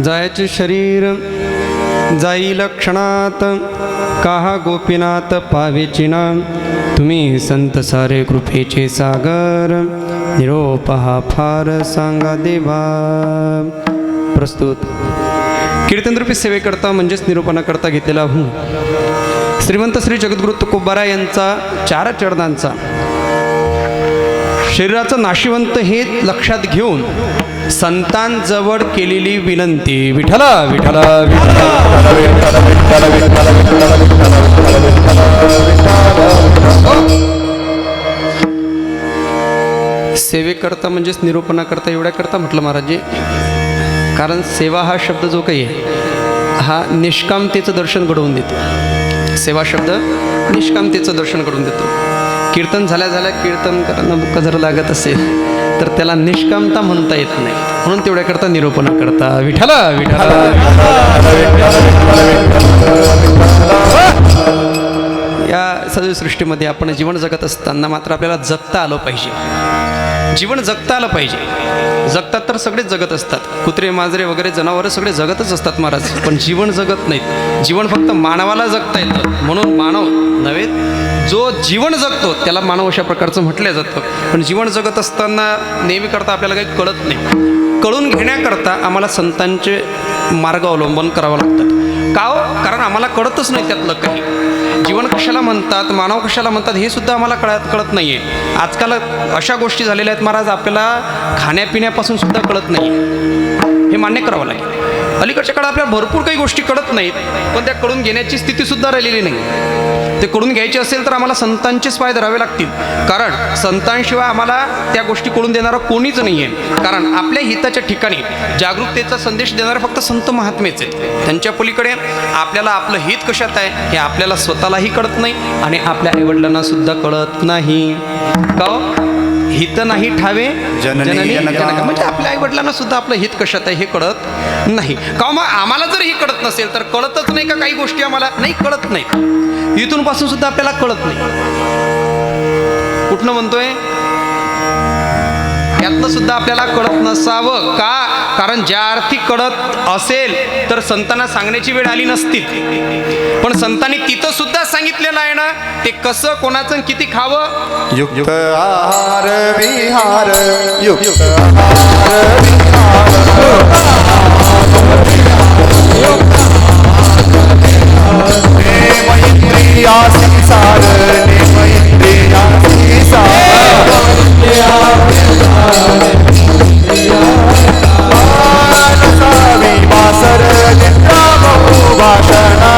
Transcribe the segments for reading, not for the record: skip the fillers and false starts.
जायचे शरीर जाई लक्षणात, काहा गोपीनाथ पावेचिना, तुम्ही संत सारे कृपेचे सागर, निरोप हा फार सांगा देवा. प्रस्तुत कीर्तनरूपी सेवेकरता म्हणजेच निरूपणाकरता घेतलेला हूँ श्रीमंत श्री जगद्गुरु तुकोबारा यांचा 4 चरणांचा शरीराचं नाशिवंत हे लक्षात घेऊन संतांजवळ केलेली विनंती. विठ्ठला विठ्ठला विठ्ठला सेवेकरता म्हणजेच निरूपणाकरता एवढ्या करता म्हटलं महाराज, कारण सेवा हा शब्द जो काही आहे हा निष्कामतेचं दर्शन घडवून देतो. सेवा शब्द निष्कामतेचं दर्शन घडवून देतो. कीर्तन झाल्या झाल्या कीर्तन करायला बुक्का जर लागत असेल तर त्याला निष्कामता म्हणता येत नाही, म्हणून तेवढ्याकरता निरूपणाकरता विठ्ठला विठ्ठला. या सजीवसृष्टीमध्ये आपण जीवन जगत असताना मात्र आपल्याला जगता आलं पाहिजे. जीवन जगता आलं पाहिजे. जगतात तर सगळेच जगत असतात, कुत्रे मांजरे वगैरे जनावरं सगळे जगतच असतात महाराज, पण जीवन जगत नाहीत. जीवन फक्त मानवाला जगता येतं, म्हणून मानव नव्हे जो जीवन जगतो त्याला मानव अशा प्रकारचं म्हटलं जातं. पण जीवन जगत असताना नेहमी करता आपल्याला काही कळत नाही. कळून घेण्याकरता आम्हाला संतांचे मार्ग अवलंबन करावं लागतात. का हो? कारण आम्हाला कळतच नाही त्यातलं काही. जीवन कशाला म्हणतात, मानव कशाला म्हणतात हे सुद्धा आम्हाला कळत नाही आहे. आजकाल अशा गोष्टी झालेल्या आहेत महाराज, आपल्याला खाण्यापिण्यापासून सुद्धा कळत नाही आहे. हे मान्य करावं लागेल. अलीकडच्या काळात आपल्याला भरपूर काही गोष्टी कळत नाहीत, पण त्या कळून घेण्याची स्थितीसुद्धा राहिलेली नाही. ते कळून घ्यायचे असेल तर आम्हाला संतांचेच पाय धरावे लागतील, कारण संतांशिवाय आम्हाला त्या गोष्टी कळून देणारा कोणीच नाही आहे. कारण आपल्या हिताच्या ठिकाणी जागरूकतेचा संदेश देणारे फक्त संत महात्मेच आहेत. त्यांच्या पलीकडे आपल्याला आपलं हित कशात आहे हे आपल्याला स्वतःलाही कळत नाही आणि आपल्या आईवडिलांना सुद्धा कळत नाही. का हित नाही ठावे जननी जनक, म्हणजे आपल्या आईवडिलांना सुद्धा आपलं हित कशात आहे हे कळत नाही. का मग आम्हाला जर ही कळत नसेल तर कळतच नाही का काही गोष्टी आम्हाला नाही कळत नाहीत. इथून पासून सुद्धा आपल्याला कळत नाही. कुठनं म्हणतोय यातनं सुद्धा आपल्याला कळत नसावं का? कारण ज्या अर्थी कळत असेल तर संतांना सांगण्याची वेळ आली नसती. पण संतांनी तिथं सुद्धा सांगितलेलं आहे ना, ते कसं कोणाचं किती खावं. युक्त आहार विहार, युक्त आहार विहार, नेमैत्रियासी सार, नेमैत्रियासी सार, मानसावी वासर निद्रा बहुभाषणा,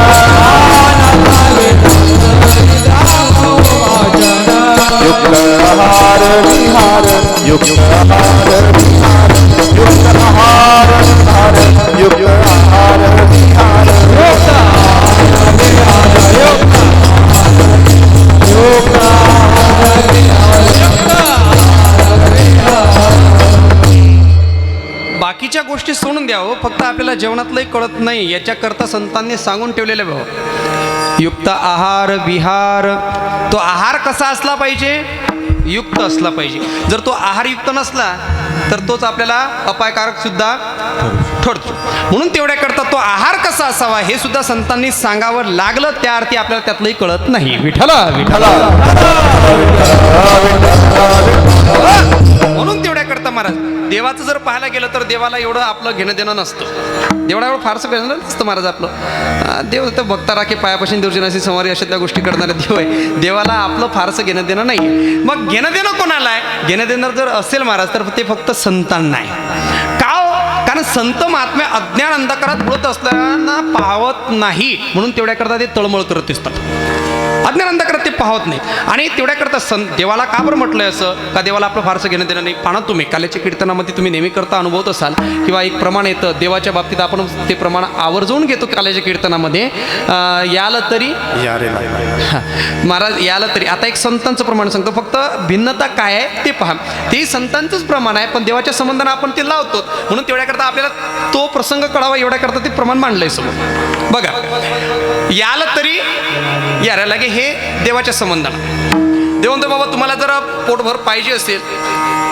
युक्त आहार विहार, युक्त आहार विहार, युक्त आहार विहार, युक्त आहार विहार, युक्त आहार बाकीच्या गोष्टी सोडून द्यावं, फक्त आपल्याला जेवणातलंही कळत नाही याच्याकरता संतांनी सांगून ठेवलेलं भाऊ. युक्त आहार विहार, तो आहार कसा असला पाहिजे, युक्त असला पाहिजे. जर तो आहारयुक्त नसला तर तोच आपल्याला अपायकारक सुद्धा ठरतो. म्हणून तेवढ्याकरता तो आहार कसा असावा हे सुद्धा संतांनी सांगावं लागलं, त्या अर्थी आपल्याला त्यातलंही कळत नाही. विठ्ठला विठ्ठला. म्हणून तेवढ्याकरता महाराज देवाचं जर पाहायला गेलं तर देवाला एवढं आपलं घेणं देणं नसतं. देवाला एवढं फारसं घेणं नसतं महाराज आपलं. देव तर भक्ता राखे पायापासून देवजनाशी संवारी अशातल्या गोष्टी करणारे देव आहे. देवाला आपलं फारसं घेणं देणं नाही. मग घेणं देणं कोणाला आहे? घेणं देणं जर असेल महाराज तर ते फक्त संतांना आहे. का? कारण संत महात्म्या अज्ञान अंधकारात बुडत असताना पाहत नाही, म्हणून तेवढ्याकरता ते तळमळ करत असतात. अज्ञान अंधकारात ते पाहत नाही. आणि तेवढ्याकरता देवाला का बरं म्हटलंय असं? का देवाला आपलं फारसं घेणं देणं नाही? पाहणं तुम्ही काल्याच्या कीर्तनामध्ये तुम्ही नेहमी करता अनुभवत असाल किंवा एक प्रमाण येतं देवाच्या बाबतीत, आपण ते प्रमाण आवर्जून घेतो काल्याच्या कीर्तनामध्ये. याल तरी महाराज याल तरी. आता एक संतांचं प्रमाण सांगतो, फक्त भिन्नता काय आहे ते पहा. तेही संतांचंच प्रमाण आहे, पण देवाच्या संबंधानं आपण ते लावतो, म्हणून तेवढ्याकरता आपल्याला तो प्रसंग कळावा एवढ्याकरता ते प्रमाण मांडलंय समोर. बघा, याल तरी यायला लागे हे देवाच्या संबंधानं. देव म्हणतो बाबा तुम्हाला जरा पोटभर पाहिजे असेल,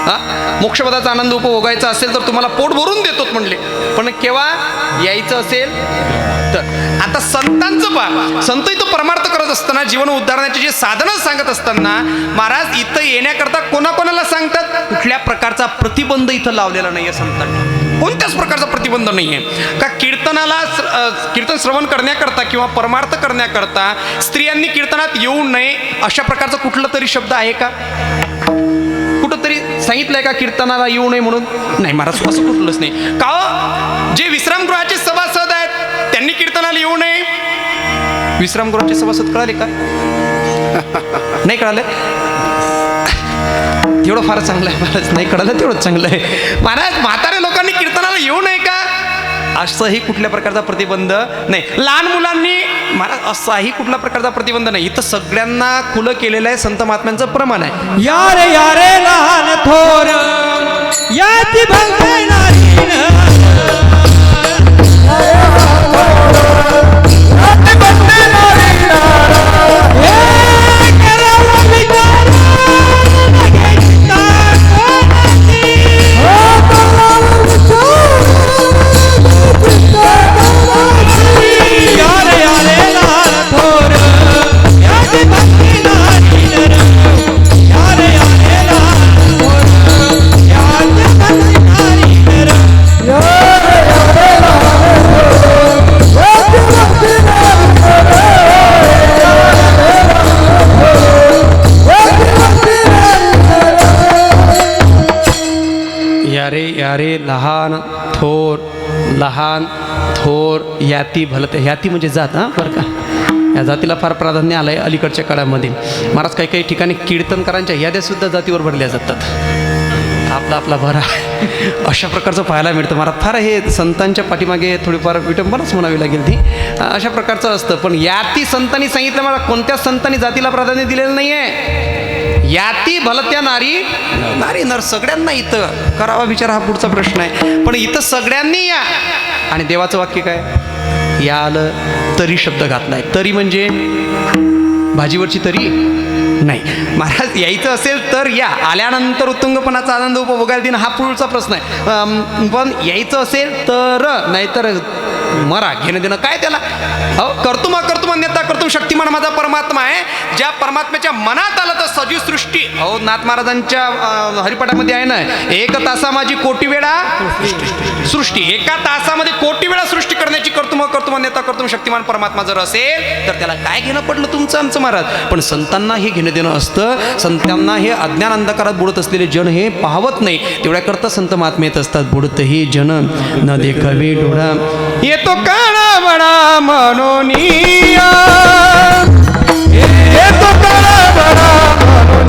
हा मोक्षपदाचा आनंद उपभोगायचा असेल तर तुम्हाला पोट भरून देतो म्हणले, पण केव्हा यायचं असेल तर. आता संतांचं पहा, संत इथं परमार्थ करत असताना जीवन उद्धारण्याचे जे साधनं सांगत असताना महाराज इथं येण्याकरता कोणाकोणाला सांगतात, कुठल्या प्रकारचा प्रतिबंध इथं लावलेला नाहीये संतांनी, कोणत्याच प्रकारचा प्रतिबंध नाहीये. का कीर्तनाला कीर्तन श्रवण करण्याकरता किंवा परमार्थ करण्याकरता स्त्रियांनी कीर्तनात येऊ नये अशा प्रकारचा कुठला तरी शब्द आहे का? कुठंतरी सांगितलंय का कीर्तनाला येऊ नये म्हणून? नाही महाराज, असं कुठलंच नाही. का जे विश्रामगृहाचे सभासद आहेत त्यांनी कीर्तनाला येऊ नये? विश्रामगृहाचे सभासद कळाले का? नाही कळाले? तेवढं फार चांगलं आहे महाराज, नाही कळालं तेवढं चांगलं आहे महाराज. म्हाताऱ्या लोकांनी कीर्तनाला येऊ नये का? असंही कुठल्या प्रकारचा प्रतिबंध नाही. लहान मुलांनी महाराज असाही कुठल्या प्रकारचा प्रतिबंध नाही. इथं सगळ्यांना खुलं केलेलं आहे, संत महात्म्यांचं प्रमाण आहे. यारे यारे लहान थोर याची भक्ती नारीन यारे लहान थोर याती भलते. याती म्हणजे जात, हां बरं का, या जातीला फार प्राधान्य आलं आहे अलीकडच्या काळामध्ये महाराज. काही काही ठिकाणी कीर्तनकारांच्या याद्यासुद्धा जातीवर भरल्या जातात. आपला आपला भरा अशा प्रकारचं पाहायला मिळतं महाराज. फार हे संतांच्या पाठीमागे थोडीफार विटंबनाच म्हणावी लागेल ती, अशा प्रकारचं असतं. पण याती संतांनी सांगितलं मला, कोणत्या संतांनी जातीला प्राधान्य दिलेलं नाही आहे. याती भलत्या नारी नर सगळ्यांना इथं करावा विचार, हा पुढचा प्रश्न आहे. पण इथं सगळ्यांनी या. आणि देवाचं वाक्य काय? या आलं तरी शब्द घातलाय. तरी म्हणजे भाजीवरची तरी नाही महाराज. यायचं असेल तर या, आल्यानंतर उत्तुंगपणाचा आनंद उपभोगायला दिन, हा पुढचा प्रश्न आहे. पण यायचं असेल तर, नाहीतर मरा, घेणं देणं काय त्याला. हो, कर्तुम अन्यथा कर्तुम शक्तिमान माझा परमात्मा आहे. ज्या परमात्म्याच्या मनात आलं तर सजीव सृष्टी, हो नाथ महाराजांच्या हरिपाठामध्ये आहे ना, एक तासा माझी कोटी वेळा सृष्टी, एका तासामध्ये कोटी वेळा सृष्टी करण्याची कर्तुम अन्यथा कर्तुम शक्तिमान परमात्मा जर असेल तर त्याला काय घेणं पडलं तुमचं आमचं महाराज. पण संतांना हे घेणं देणं असतं. संतांना हे अज्ञान अंधकारात बुडत असलेले जन हे पाहवत नाही, तेवढ्याकरता संत महात्मे येत असतात. बुडत हे जन न देखावे डोळा येतो काळा बडा म्हणून, येतो काळा बडा म्हणून,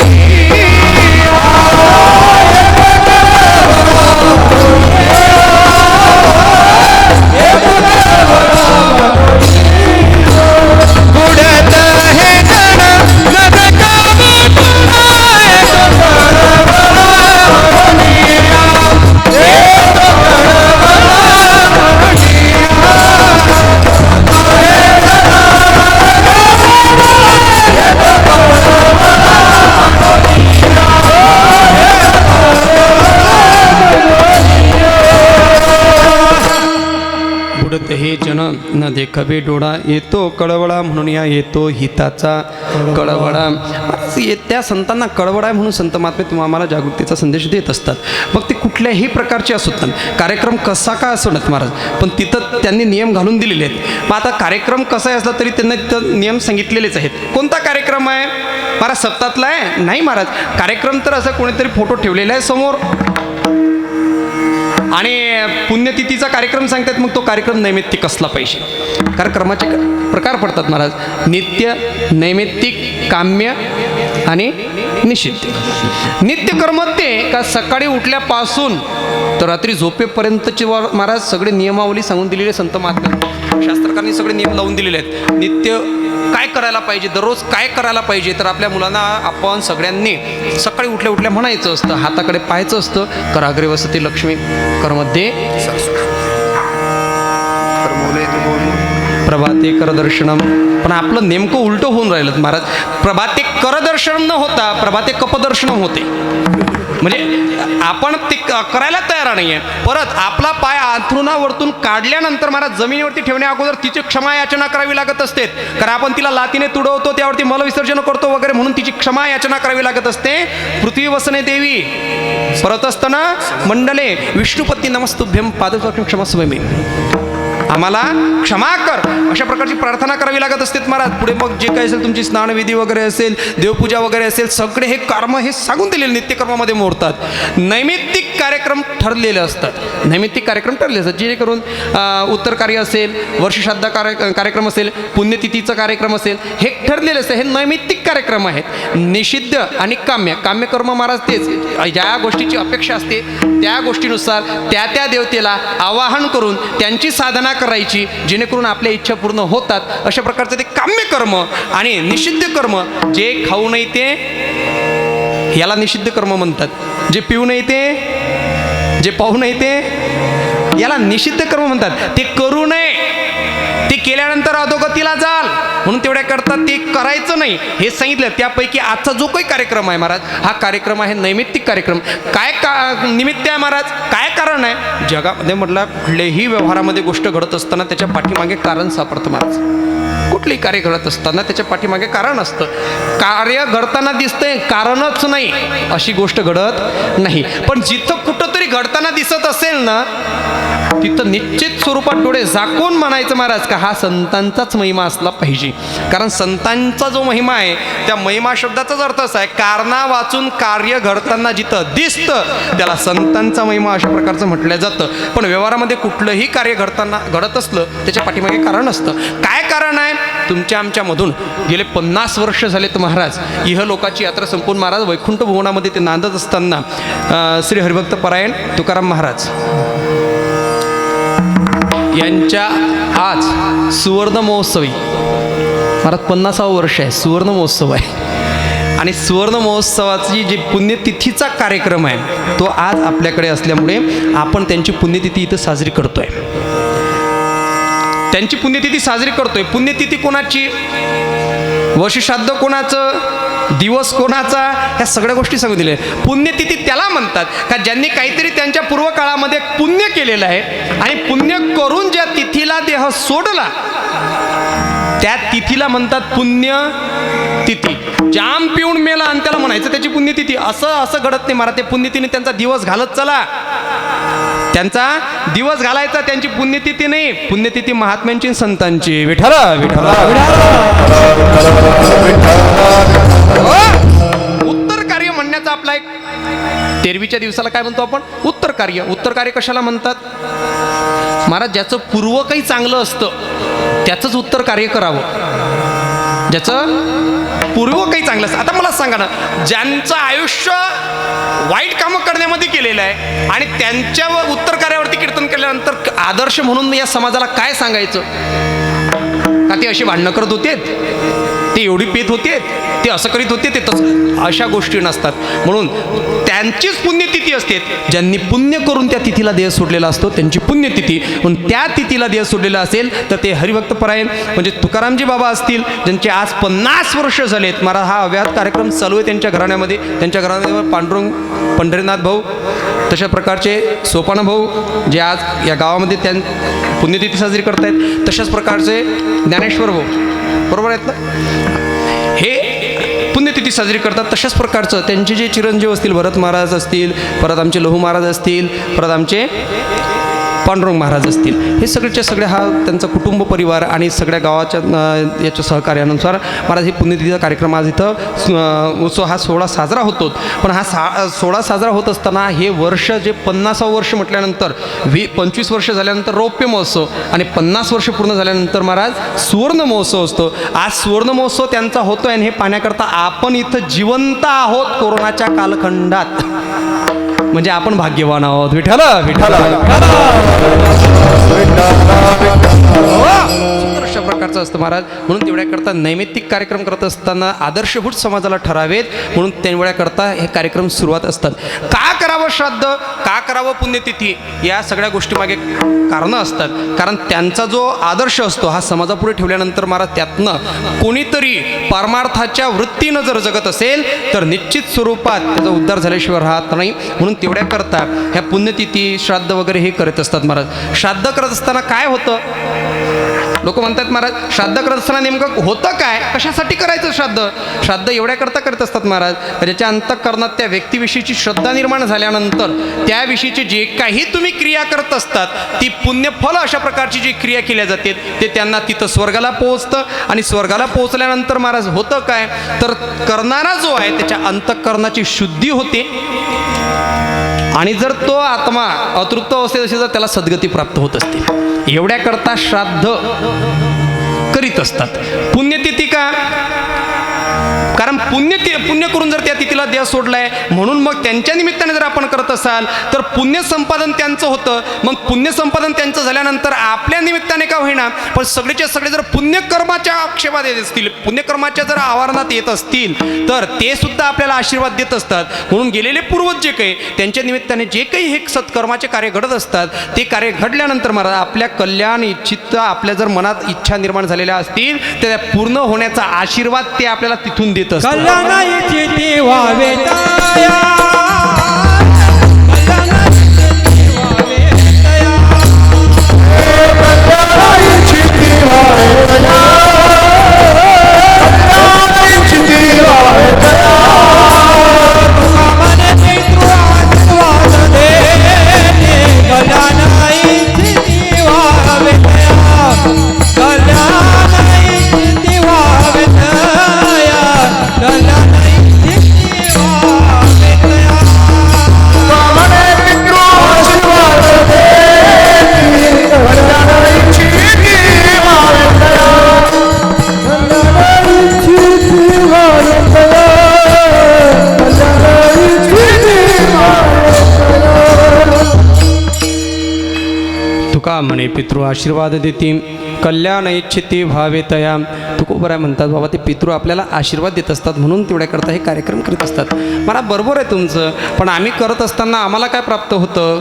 बुडत हे जन न देखावे हे जन न देखावे डोळा, येतो कळवळा म्हणून या येतो हिताचा कळवळा. त्या संतांना कळवळा आहे म्हणून संत महात्मे तुम्हाला आम्हाला जागृतीचा संदेश देत असतात. मग ते कुठल्याही प्रकारचे असोत, कार्यक्रम कसा का असोत महाराज, पण तिथं त्यांनी नियम घालून दिलेले आहेत. मग आता कार्यक्रम कसाही असला तरी त्यांना तिथं नियम सांगितलेलेच आहेत. कोणता कार्यक्रम आहे महाराज? सप्तातला आहे? नाही महाराज, कार्यक्रम तर असं कोणीतरी फोटो ठेवलेला आहे समोर आणि पुण्यतिथीचा कार्यक्रम सांगतात. मग तो कार्यक्रम नैमित्तिक असला पाहिजे. कार्यक्रमाचे प्रकार पडतात महाराज, नित्य, नैमित्तिक, काम्य आणि निषिद्ध. नित्यकर्म ते का सकाळी उठल्यापासून तर रात्री झोपेपर्यंतचे महाराज सगळे नियमावली सांगून दिलेले संत महात्मे शास्त्रकारांनी सगळे नियम लावून दिलेले आहेत. नित्य काय करायला पाहिजे, दररोज काय करायला पाहिजे, तर आपल्या मुलांना आपण सगळ्यांनी सकाळी उठल्या उठल्या म्हणायचं असतं, हाताकडे पाहायचं असतं, कराग्रे वसती लक्ष्मी, करमध्ये प्रभाते कर दर्शनम. पण आपलं नेमकं उलटं होऊन राहिलं महाराज. प्रभाते करदर्शन न होता प्रभाते कपदर्शनम होते. म्हणजे आपण ते करायला तयार नाही आहे. परत आपला पाय अंथरुणावरतून काढल्यानंतर महाराज जमिनीवरती ठेवण्या अगोदर तिची क्षमा याचना करावी लागत असते. कारण आपण तिला लातीने तुडवतो, त्यावरती मलविसर्जन करतो वगैरे, म्हणून तिची क्षमा याचना करावी लागत असते. पृथ्वी वसने देवी परत असताना मंडले विष्णुपती नमस्तुभ्यम पादस्पर्शम क्षमस्वमे, आम्हाला क्षमा कर, अशा प्रकारची प्रार्थना करावी लागत असते महाराज. पुढे मग जे काही असेल तुमची स्नानविधी वगैरे असेल, देवपूजा वगैरे असेल, सगळे हे कर्म हे सांगून दिलेले नित्यकर्मामध्ये मोडतात. नैमित्तिक कार्यक्रम ठरलेले असतात. नैमित्तिक कार्यक्रम ठरले असतात जेणेकरून उत्तर कार्य असेल, वर्षश्राद्ध कार्यक्रम असेल, पुण्यतिथीचा कार्यक्रम असेल, हे ठरलेले असते. हे नैमित्तिक कार्यक्रम आहेत. निषिद्ध आणि काम्यकर्म महाराज तेच, ज्या गोष्टीची अपेक्षा असते त्या गोष्टीनुसार त्या देवतेला आवाहन करून त्यांची साधना करायची, जेणेकरून आपल्या इच्छा पूर्ण होतात. अशा प्रकारचं ते काम्य कर्म. आणि निषिद्ध कर्म, जे खाऊ नये ते याला निषिद्ध कर्म म्हणतात. जे पिऊ नये ते, जे पाहू नये ते याला निषिद्ध कर्म म्हणतात. ते करू नये, ते केल्यानंतर अधोगतीला जाल म्हणून तेवढ्या करता ते करायचं नाही हे सांगितलं. त्यापैकी आजचा जो काही कार्यक्रम आहे महाराज, हा कार्यक्रम आहे नैमित्तिक कार्यक्रम. काय निमित्त आहे महाराज, काय कारण आहे? जगामध्ये म्हटलं कुठल्याही व्यवहारामध्ये गोष्ट घडत असताना त्याच्या पाठीमागे कारण सापडतं महाराज. कुठलीही कार्य घडत असताना त्याच्या पाठीमागे कारण असतं. कार्य घडताना दिसतंय, कारणच नाही अशी गोष्ट घडत नाही. पण जिथं कुठंतरी घडताना दिसत असेल ना, तिथं निश्चित स्वरूपात डोळे झाकून म्हणायचं महाराज का हा संतांचाच महिमा असला पाहिजे. कारण संतांचा जो महिमा आहे त्या महिमा शब्दाचाच अर्थ असा आहे, कारणा वाचून कार्य घडताना जिथं दिसतं त्याला संतांचा महिमा अशा प्रकारचं म्हटलं जातं. पण व्यवहारामध्ये कुठलंही कार्य घडत असलं त्याच्या पाठीमागे कारण असतं. काय कारण आहे? तुमच्या आमच्यामधून गेले 50 वर्ष झालेत महाराज इहलोकाची यात्रा संपून महाराज वैकुंठ भुवनामध्ये ते नांदत असताना श्री हरिभक्त परायण तुकाराम महाराज यांच्या आज सुवर्ण महोत्सवी महाराज 50वे वर्ष आहे, सुवर्ण महोत्सव आहे. आणि सुवर्ण महोत्सवाची जी पुण्यतिथीचा कार्यक्रम आहे तो आज आपल्याकडे असल्यामुळे आपण त्यांची पुण्यतिथी इथं साजरी करतोय. त्यांची पुण्यतिथी साजरी करतोय. पुण्यतिथी कोणाची, वर्षश्राद्ध कोणाचं, दिवस कोणाचा, ह्या सगळ्या गोष्टी सांगून दिल्या. पुण्यतिथी त्याला म्हणतात का ज्यांनी काहीतरी त्यांच्या पूर्वकाळामध्ये पुण्य केलेलं आहे आणि पुण्य करून ज्या तिथीला देह सोडला त्या तिथीला म्हणतात पुण्यतिथी. जाम पिऊन मेला आणि त्याला म्हणायचं त्याची पुण्यतिथी, असं घडत नाही महाराज. ते पुण्यतिथीने त्यांचा दिवस घालत चला, त्यांचा दिवस घालायचा, त्यांची पुण्यतिथी नाही. पुण्यतिथी महात्म्यांची, संतांची. विठ्ठला विठ्ठला. उत्तर कार्य म्हणण्याचा आपला एक 13वीच्या दिवसाला काय म्हणतो आपण? उत्तर कार्य. उत्तर कार्य कशाला म्हणतात महाराज? ज्याचं पूर्व काही चांगलं असतं त्याचंच उत्तर कार्य करावं, ज्याचं पूर्व काही चांगलं असतं. आता मला सांगा ना, ज्यांचं आयुष्य वाईट कामं करण्यामध्ये केलेलं आहे आणि त्यांच्यावर उत्तर कार्यावरती कीर्तन केल्यानंतर आदर्श म्हणून या समाजाला काय सांगायचं? का ते असे भांडणं करत होते, ते एवढी पेत होते, ते असं करीत होते, ते तसं, अशा गोष्टी नसतात. म्हणून त्यांचीच पुण्यतिथी असते. ज्यांनी पुण्य करून त्या तिथीला देह सोडलेला असतो त्यांची पुण्यतिथी. म्हणून त्या तिथीला देह सोडलेला असेल तर ते हरिभक्त परायण म्हणजे तुकारामजी बाबा असतील, ज्यांचे आज 50 वर्ष झालेत. मला हा अव्याहत कार्यक्रम चालू आहे त्यांच्या घराण्यामध्ये. त्यांच्या घराण्यामध्ये पांडुरंग पंढरीनाथ भाऊ, तशा प्रकारचे सोपाना भाऊ जे आज या गावामध्ये पुण्यतिथी साजरी करतायत, तशाच प्रकारचे ज्ञानेश्वर भाऊ, बरोबर आहेत ना, हे पुण्यतिथी साजरी करतात. तशाच प्रकारचं त्यांचे जे चिरंजीव असतील, भरत महाराज असतील, परत आमचे लहू महाराज असतील, परत आमचे पांडुरंग महाराज असतील, हे सगळेच्या सगळे हा त्यांचा कुटुंब परिवार आणि सगळ्या गावाच्या याच्या सहकार्यानुसार महाराज हे पुण्यतिथीचा कार्यक्रम आज इथं उत्सव हा सोहळा साजरा होतो. पण हा सोहळा साजरा होत असताना हे वर्ष जे 50वे वर्ष म्हटल्यानंतर 25 वर्ष झाल्यानंतर रौप्य महोत्सव आणि 50 वर्ष पूर्ण झाल्यानंतर महाराज सुवर्ण महोत्सव असतो. आज सुवर्ण महोत्सव त्यांचा होतो आहे आणि हे पाहण्याकरता आपण इथं जिवंत आहोत कोरोनाच्या कालखंडात. म्हणजे आपण भाग्यवान आहोत. विठ्ठला विठ्ठला. सुंदर अशा प्रकारचा करायचं असतं महाराज. म्हणून तेवढ्याकरता नैमित्तिक कार्यक्रम करत असताना आदर्शभूत समाजाला ठरावेत म्हणून तेवढ्याकरता हे कार्यक्रम सुरुवात असतात. का करावं श्राद्ध, का करावं पुण्यतिथी, या सगळ्या गोष्टीमागे कारणं असतात. कारण त्यांचा जो आदर्श असतो हा समाजापुढे ठेवल्यानंतर महाराज त्यातनं कोणीतरी परमार्थाच्या वृत्तीनं जर जगत असेल तर निश्चित स्वरूपात त्याचा उद्धार झाल्याशिवाय राहत नाही. म्हणून तेवढ्याकरता ह्या पुण्यतिथी श्राद्ध वगैरे हे करत असतात महाराज. श्राद्ध करत असताना काय होतं, लोक म्हणतात महाराज श्राद्ध करत असताना नेमकं होतं काय, कशासाठी करायचं श्राद्ध. श्राद्ध एवढ्याकरता करत असतात महाराज, ज्याच्या अंतःकरणात त्या व्यक्तीविषयीची श्रद्धा निर्माण झाल्यानंतर त्याविषयीचे जे काही तुम्ही क्रिया करत असतात ती पुण्यफल अशा प्रकारची जी क्रिया केल्या जाते ते त्यांना तिथं स्वर्गाला पोहोचतं. आणि स्वर्गाला पोहोचल्यानंतर महाराज होतं काय तर करणारा जो आहे त्याच्या अंतःकरणाची शुद्धी होते. आणि जर तो आत्मा अतृप्त असेल असेल तर त्याला सद्गती प्राप्त होत असते. एवढ्याकरता श्राद्ध करीत असतात. पुण्यतिथी का, कारण पुण्य करून जर त्या तिथीला देह सोडलाय म्हणून मग त्यांच्या निमित्ताने जर आपण करत असाल तर पुण्य संपादन त्यांचं होतं. मग पुण्य संपादन त्यांचं झाल्यानंतर आपल्या निमित्ताने का होईना पण सगळेच्या सगळे जर पुण्यकर्माच्या आक्षेपात येत असतील, पुण्यकर्माच्या जर आवारणात येत असतील तर ते सुद्धा आपल्याला आशीर्वाद देत असतात. म्हणून गेलेले पूर्वज जे काही त्यांच्या निमित्ताने जे काही हे सत्कर्माचे कार्य घडत असतात ते कार्य घडल्यानंतर महाराज आपल्या कल्याण इच्छित आपल्या जर मनात इच्छा निर्माण झालेल्या असतील तर त्या पूर्ण होण्याचा आशीर्वाद ते आपल्याला तिथून देत असतात. कल्याणाची ती व्हावे तया, तुका म्हणे पितृ आशीर्वाद देती कल्याण इच्छिती भावे तया. तुकोबराय म्हणतात बाबा ते पितृ आपल्याला आशीर्वाद देत असतात म्हणून तेवढ्याकरता हे कार्यक्रम करत असतात. मला बरोबर आहे तुमचं, पण आम्ही करत असताना आम्हाला काय प्राप्त होतं.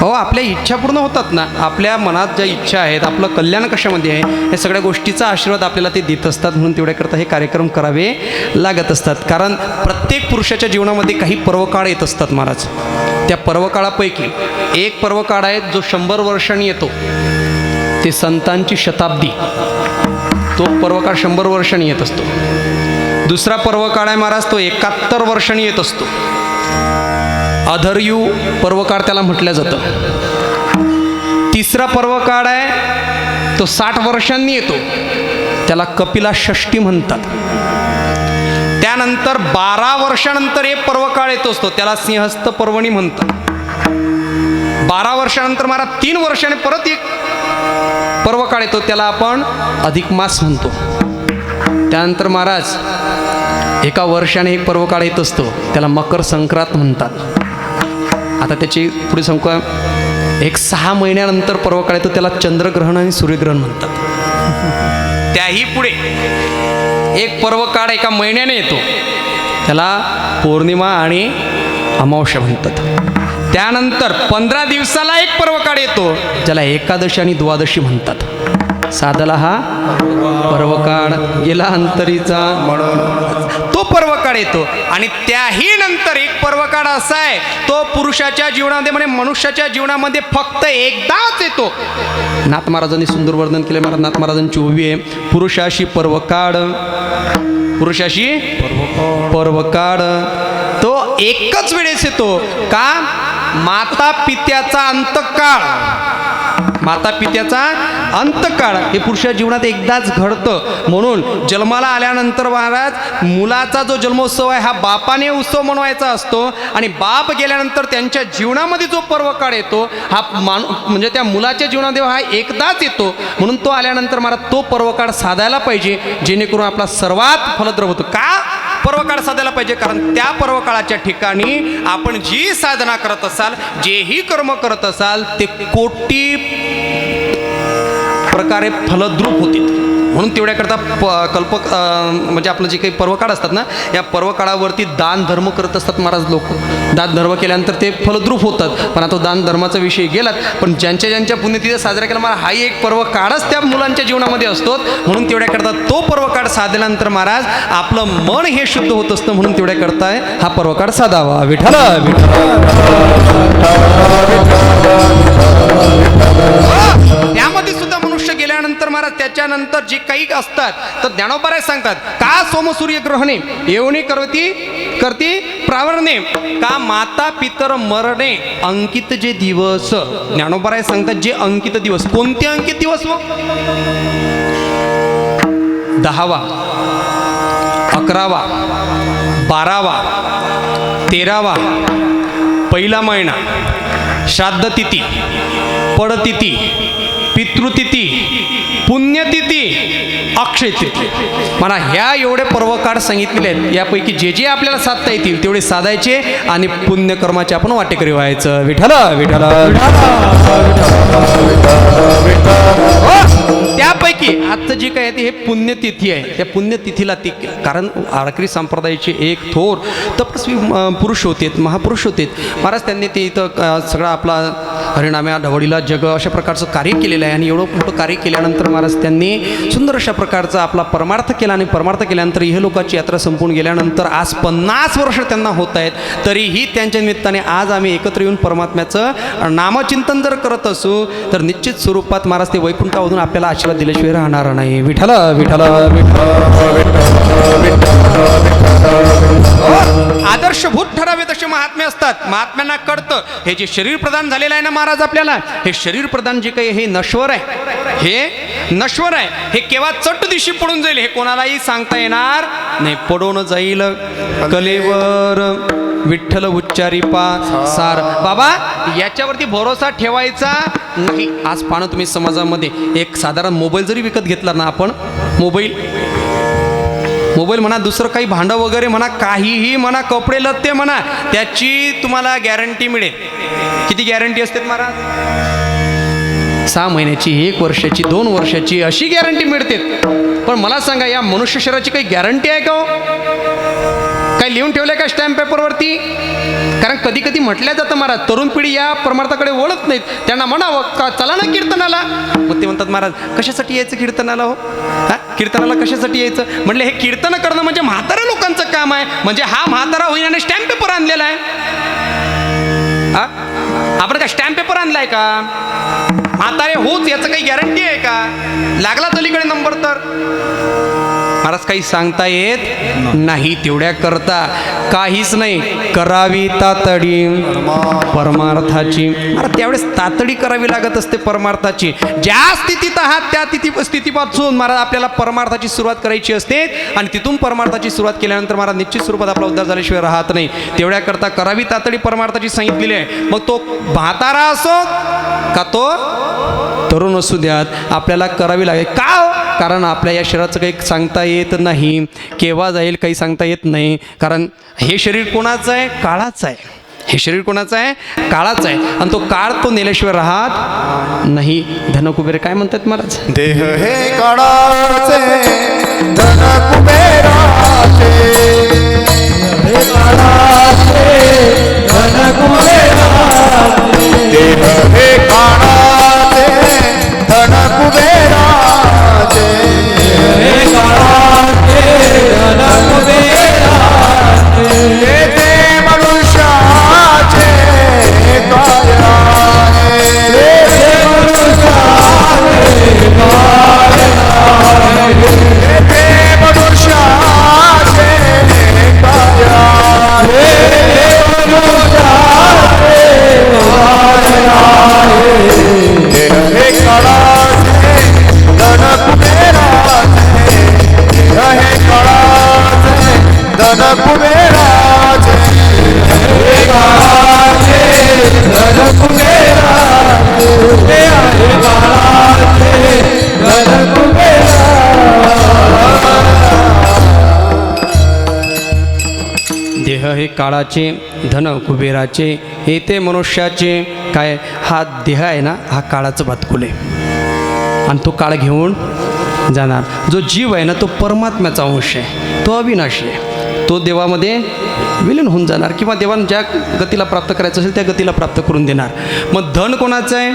हो आपल्या इच्छा पूर्ण होतात ना, आपल्या मनात ज्या इच्छा आहेत आपलं कल्याण कशामध्ये आहे या सगळ्या गोष्टीचा आशीर्वाद आपल्याला ते देत असतात. म्हणून तेवढ्याकरता हे कार्यक्रम करावे लागत असतात. कारण प्रत्येक पुरुषाच्या जीवनामध्ये काही पर्वकाळ येत असतात महाराज. त्या पर्वकाळापैकी एक पर्वकाळ आहे जो 100 वर्षांनी येतो, ते संतांची शताब्दी. तो पर्वकाळ 100 वर्षांनी येत असतो. दुसरा पर्वकाळ आहे महाराज तो 71 वर्षांनी येत असतो. अधर्यू पर्वकाळ त्याला म्हटलं जातं. तिसरा पर्वकाळ आहे तो 60 वर्षांनी येतो, त्याला कपिला षष्ठी म्हणतात. त्यानंतर 12 वर्षानंतर एक पर्वकाळ येतो असतो, त्याला सिंहस्थ पर्वणी म्हणतात. 12 वर्षानंतर मला 3 वर्षाने परत एक पर्वकाळ येतो, त्याला आपण अधिक मास म्हणतो. त्यानंतर महाराज 1 वर्षाने एक पर्वकाळ येत असतो, त्याला मकर संक्रांत म्हणतात. आता त्याची पुढे सांगू का, एक 6 महिन्यानंतर पर्वकाळ येतो, त्याला चंद्रग्रहण आणि सूर्यग्रहण म्हणतात. त्याही पुढे एक पर्वकाळ 1 महिन्याने येतो, त्याला पौर्णिमा आणि अमावस्या म्हणतात. त्यानंतर 15 दिवसाला एक पर्वकाळ येतो, ज्याला एकादशी आणि द्वादशी म्हणतात. साधला हा पर्वकाळ गेला अंतरीचा म्हणून तो पर्वकाळ येतो. आणि त्याही नंतर एक पर्वकाळ असा आहे तो पुरुषाच्या जीवनामध्ये म्हणजे मनुष्याच्या जीवनामध्ये फक्त एकदाच येतो. नाथ महाराजांनी सुंदर वर्णन केले. महाराज नाथ महाराजांची उभी आहे, पुरुषाशी पर्वकाळ, पुरुषाशी पर्वकाळ तो एकच वेळेस येतो. का, माता पित्याचा अंतकाळ, माता पित्याचा अंतकाळ हे पुरुषा जीवनात एकदाच घडतं. म्हणून जन्माला आल्यानंतर महाराज मुलाचा जो जन्मोत्सव आहे हा बापाने उत्सव मनवायचा असतो. आणि बाप गेल्यानंतर त्यांच्या जीवनामध्ये जो पर्वकाळ येतो हा म्हणजे त्या मुलाच्या जीवनामध्ये हा एकदाच येतो. म्हणून तो आल्यानंतर महाराज तो पर्वकाळ साधायला पाहिजे, जेणेकरून आपला सर्वात फलद्रव होतो. का पर्वकाळ साधायला पाहिजे, कारण त्या पर्वकाळाच्या ठिकाणी आपण जी साधना करत असाल, जेही कर्म करत असाल ते कोटी प्रकारे फलद्रूप होते. म्हणून तेवढ्याकरता म्हणजे आपलं जे काही पर्वकाळ असतात ना, या पर्वकाळावरती दान धर्म करत असतात महाराज लोक. दान धर्म केल्यानंतर ते फलद्रूप होतात. पण आता दान धर्माचा विषय गेलात, पण ज्यांच्या पुण्यतिथी साजरा केला महाराज, हाही एक पर्वकाळच त्या मुलांच्या जीवनामध्ये असतो. म्हणून तेवढ्याकरता तो पर्वकाळ साधल्यानंतर महाराज आपलं मन हे शुद्ध होत असतं. म्हणून तेवढ्याकरता हा पर्वकाळ साधावा. विठ्ठल त्यामध्ये सुद्धा मनुष्य गेल्यानंतर महाराज त्याच्यानंतर जे काही असतात तर ज्ञानोबा सांगतात का सोम सूर्य ग्रहणे येऊनी करती प्रावरणे का माता पितर मरणे अंकित जे दिवस. ज्ञानोबा सांगतात जे अंकित दिवस. कोणते अंकित दिवस? 10वा 11वा 12वा 13वा पहिला महिना, श्राद्ध तिथी, पडतिथी, पितृतिथी, पुण्यतिथी, अक्षय तिथी. म्हणा ह्या एवढे पर्वकाळ सांगितलेले आहेत. यापैकी जे जे आपल्याला साधता येतील तेवढे साधायचे आणि पुण्यकर्माचे आपण वाटेकरी व्हायचं. विठ्ठल विठ्ठल. त्यापैकी आजचं जे काय आहे हे पुण्यतिथी आहे. त्या पुण्यतिथीला ती कारण आरकरी संप्रदायाचे एक थोर तपस्वी पुरुष होते, महापुरुष होते महाराज. त्यांनी ते इथं सगळा आपला हरिनाम्या ढवळीला जग अशा प्रकारचं कार्य केलेलं आहे. आणि एवढं मोठं कार्य केल्यानंतर महाराज त्यांनी सुंदर अशा प्रकारचा आपला परमार्थ केला. आणि परमार्थ केल्यानंतर इहलोकाची यात्रा संपून गेल्यानंतर आज 50 वर्ष त्यांना होत आहेत. तरीही त्यांच्या निमित्ताने आज आम्ही एकत्र येऊन परमात्म्याचं नामचिंतन जर करत असू तर निश्चित स्वरूपात महाराज ते वैकुंठामधून आपल्याला आशीर्वाद दिल्याशिवाय राहणार नाही. विठ्ठल विठ्ठल. आदर्शभूत ठरावे तसे महात्मे असतात. महात्म्यांना कळतं हे जे शरीर प्रदान झालेलं आहे ना महाराज आपल्याला, हे शरीर प्रदान जे काही हे नश्वर आहे, हे नश्वर आहे. हे केव्हा चट दिवशी पडून जाईल हे कोणालाही सांगता येणार नाही. पडून जाईल कलेवर विठ्ठल उच्चारी सार. बाबा याच्यावरती भरोसा ठेवायचा नाही. आज पाहणं तुम्ही समाजामध्ये एक साधारण मोबाईल जरी विकत घेतला ना आपण, मोबाईल म्हणा, दुसरं काही भांडं वगैरे म्हणा, काहीही म्हणा, कपडे लत्ते म्हणा, त्याची तुम्हाला गॅरंटी मिळेल. किती गॅरंटी असते महाराज? 6 महिन्याची, 1 वर्षाची, 2 वर्षाची अशी गॅरंटी मिळते. पण मला सांगा या मनुष्य शरीराची काही गॅरंटी आहे का हो? काही लिहून ठेवलं का स्टॅम्प पेपरवरती? कारण कधी कधी म्हटलं जातं महाराज तरुण पिढी या परमार्थाकडे वळत नाहीत. त्यांना म्हणावं का चला ना कीर्तनाला. मग ते म्हणतात महाराज कशासाठी यायचं कीर्तनाला हो? कीर्तनाला कशासाठी यायचं? म्हणले हे कीर्तन करणं म्हणजे म्हाताऱ्या लोकांचं काम आहे. म्हणजे हा म्हातारा होईनाने स्टॅम्प पेपर आणलेला आहे. आपण का स्टॅम्प पेपर आणलाय का? म्हातारे होच याचं काही गॅरंटी आहे का? लागला अलीकडे नंबर तर महाराज काही सांगता येत नाही. तेवढ्या करता काहीच नाही. करावी तातडी परमार्थाची. अरे त्यावेळेस तातडी करावी लागत असते परमार्थाची. ज्या स्थितीत आहात त्या स्थितीपासून महाराज आपल्याला परमार्थाची सुरुवात करायची असते. आणि तिथून परमार्थाची सुरुवात केल्यानंतर महाराज निश्चित स्वरूपात आपला उद्धार झाल्याशिवाय राहत नाही. तेवढ्या करता करावी तातडी परमार्थाची सांगितलेली आहे. मग तो म्हातारा असो का तो तरुण असू द्यात आपल्याला करावी लागेल. का? कारण आपल्या या शरीराचं काही सांगता येत नाही. केव्हा जाईल काही सांगता येत नाही. कारण हे शरीर कोणाचं आहे? काळाचं आहे. हे शरीर कोणाचं आहे? काळाचं आहे. आणि तो काळ तो नेल्याशिवाय राहत नाही. धनकुबेर काय म्हणतात महाराज? देह हे काळाचे धन कुबेराचे. हे काळाचे धन कुबेराचे. देह हे काळाचे धन कुबेराचे. हे काळाचे धन कुबेराचे. येथे मनुष्याचे काय आहे? येथे मनुष्याचे काय आहे? येथे मनुष्याचे काय आहे? येथे मनुष्याचे काय आहे? हे काळाचे धन कुबेराचे. हे काळाचे धन कुबेराचे. हे काळाचे धन कुबेराचे. हे काळाचे धन कुबेराचे. देह हे काळाचे धन कुबेराचे. हे ते मनुष्याचे काय? हा देह आहे ना हा काळाचं भातकुल आहे. आणि तो काळ घेऊन जाणार. जो जीव आहे ना तो परमात्म्याचा अंश आहे, तो अविनाशी आहे, तो देवामध्ये विलीन होऊन जाणार किंवा देवानं ज्या गतीला प्राप्त करायचं असेल त्या गतीला प्राप्त करून देणार. मग धन कोणाचं आहे?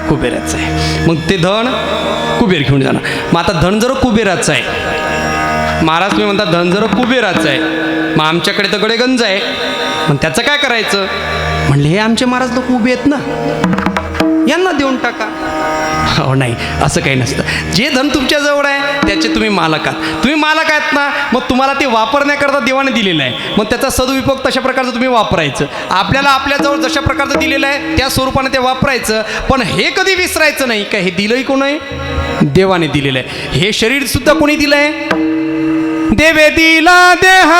कुबेराचं आहे. मग ते धन कुबेर घेऊन जाणार. मग आता धन जर कुबेराचं आहे, महाराज तुम्ही म्हणता धन जर कुबेराचं आहे, मग आमच्याकडे तर गडेगंज आहे, मग त्याचं काय करायचं? म्हणले हे आमचे महाराज लोक उभे आहेत ना, यांना देऊन टाका. हो नाही, असं काही नसतं. जे धन तुमच्याजवळ आहे त्याचे तुम्ही मालक आहात. तुम्ही मालक आहेत ना, मग तुम्हाला ते वापरण्याकरता देवाने दिलेलं आहे. मग त्याचा सदुपयोग तशा प्रकारचं तुम्ही वापरायचं. आपल्याला आपल्याजवळ जशा प्रकारचं दिलेलं आहे त्या स्वरूपाने ते वापरायचं. पण हे कधी विसरायचं नाही का हे दिलंही कोण आहे? देवाने दिलेलं आहे. हे शरीरसुद्धा कोणी दिलं आहे? देवे दिला देह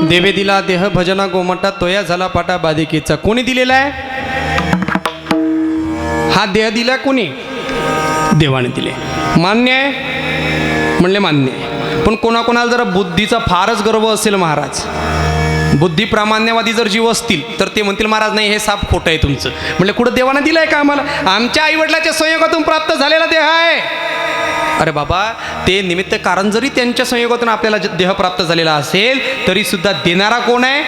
देवे दिला देह भजना गोमटा तोया झाला पाटा बाधिकेचा. कोणी दिलेला आहे? हा देह दिला कोणी? देवाने दिले. मान्य आहे? म्हणले मान्य आहे. पण कोणाकोणाला जरा बुद्धीचा फारच गर्व असेल महाराज, बुद्धिप्रामाण्यवादी जर जीव असतील तर ते म्हणतील महाराज नाही हे साप खोटं आहे तुमचं. म्हणले कुठं देवानं दिलं आहे का आम्हाला? आमच्या आईवडिलाच्या संयोगातून प्राप्त झालेला देह आहे. अरे बाबा, ते निमित्त कारण जरी त्यांच्या संयोगातून आपल्याला देह प्राप्त झालेला असेल तरी सुद्धा देणारा कोण आहे?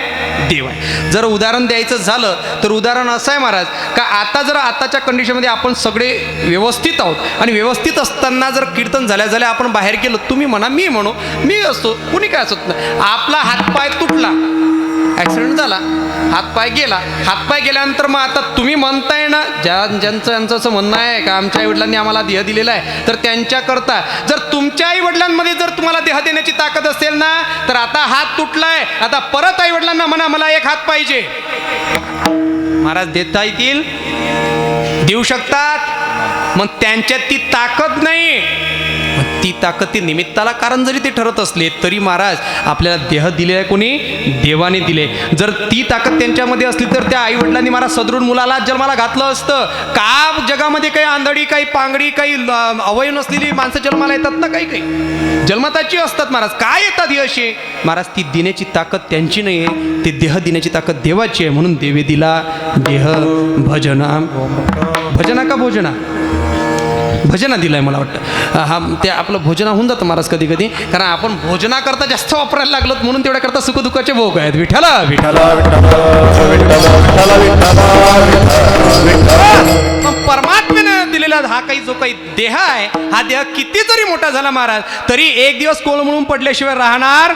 देव आहे. जर उदाहरण द्यायचं झालं तर उदाहरण असं आहे महाराज का आता जर आताच्या कंडिशनमध्ये आपण सगळे व्यवस्थित आहोत आणि व्यवस्थित असताना जर कीर्तन झाल्या आपण बाहेर गेलो, तुम्ही म्हणा मी म्हणू, मी असतो, कुणी काय असत नाही, आपला हातपाय तुटला, ॲक्सिडेंट झाला, हातपाय गेला, हातपाय गेल्यानंतर मग आता तुम्ही म्हणताय ना, ज्यांचं असं म्हणणं आहे का आमच्या आईवडिलांनी आम्हाला देह दिलेला आहे, तर त्यांच्याकरता जर तुमच्या आईवडिलांमध्ये जर तुम्हाला देह देण्याची ताकद असेल ना, तर आता हात तुटलाय, आता परत आईवडिलांना म्हणा मला एक हात पाहिजे. महाराज देता येतील, देऊ शकतात. मग त्यांच्यात ती ताकद नाही. ती ताकद ती निमित्ताला कारण जरी ते ठरत असले तरी महाराज आपल्याला देह दिलेला आहे कोणी? देवाने दिले. जर ती ताकद त्यांच्यामध्ये असली तर त्या आईवडिलांनी महाराज सदृढ मुलाला जन्माला घातलं असतं का? जगामध्ये काही आंधळी, काही पांगडी, काही अवयव नसलेली माणसं जन्माला येतात ना, काही काही जन्मताची असतात महाराज. काय येतात ही अशी? महाराज ती देण्याची ताकद त्यांची नाही आहे, ते देह देण्याची ताकद देवाची आहे. म्हणून देवे दिला देह भजना, भजना का भोजना? भजना दिलं आहे मला वाटतं. हा ते आपलं भोजना होऊन जातं महाराज कधी कधी, कारण आपण भोजनाकरता जास्त वापरायला लागलो म्हणून तेवढ्याकरता सुखदुःखाचे भोग आहेत. विठ्ठला विठ्ठला परमात्म्याने दिलेला हा काही जो काही देह आहे, हा देह किती जरी मोठा झाला महाराज तरी एक दिवस कोलमळून पडल्याशिवाय राहणार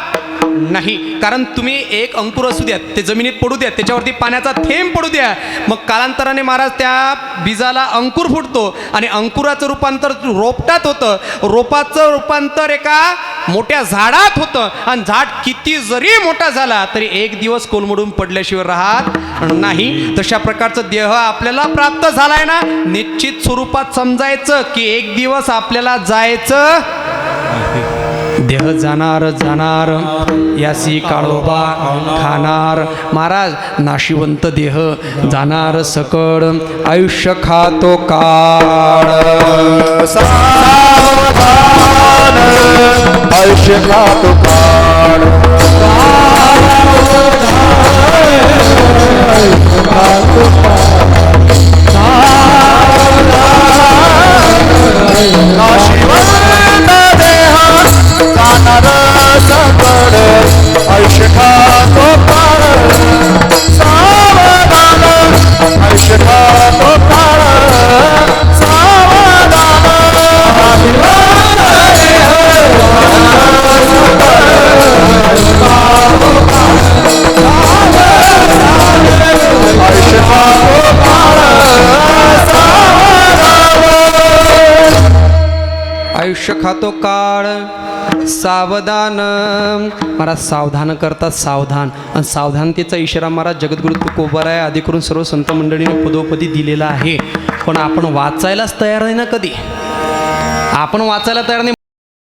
नाही. कारण तुम्ही एक अंकुर असू द्या, ते जमिनीत पडू द्या, त्याच्यावरती पाण्याचा थेंब पडू द्या, मग कालांतराने महाराज त्या बीजाला अंकुर फुटतो आणि अंकुराचं रूपांतर रोपटात होतं, रोपाचं रूपांतर एका मोठ्या झाडात होतं आणि झाड किती जरी मोठा झाला तरी एक दिवस कोलमडून पडल्याशिवाय राहत नाही. तशा प्रकारचं देह आपल्याला प्राप्त झालाय ना, निश्चित स्वरूपात समजायचं की एक दिवस आपल्याला जायचं. देह जाणार जाणार यासी काळोबा खाणार. महाराज नाशिवंत देह जाणार सकळ, आयुष्य खातो काळ. सावधान आयुष्य खातो काळ. नाशिवंत देह जाणार सकळ, आयुष्य खातो काळ. सावधान आयुष्य खातो काळ. सावधान आयुष्य खातो काळ. सावधान महाराज सावधान करतात सावधान, आणि सावधानतेचा इशारा महाराज जगद्गुरु तुकोबाराय आदी करून सर्व संत मंडळीने पदोपदी दिलेला आहे. पण आपण वाचायलाच तयार नाही ना, कधी आपण वाचायला तयार नाही.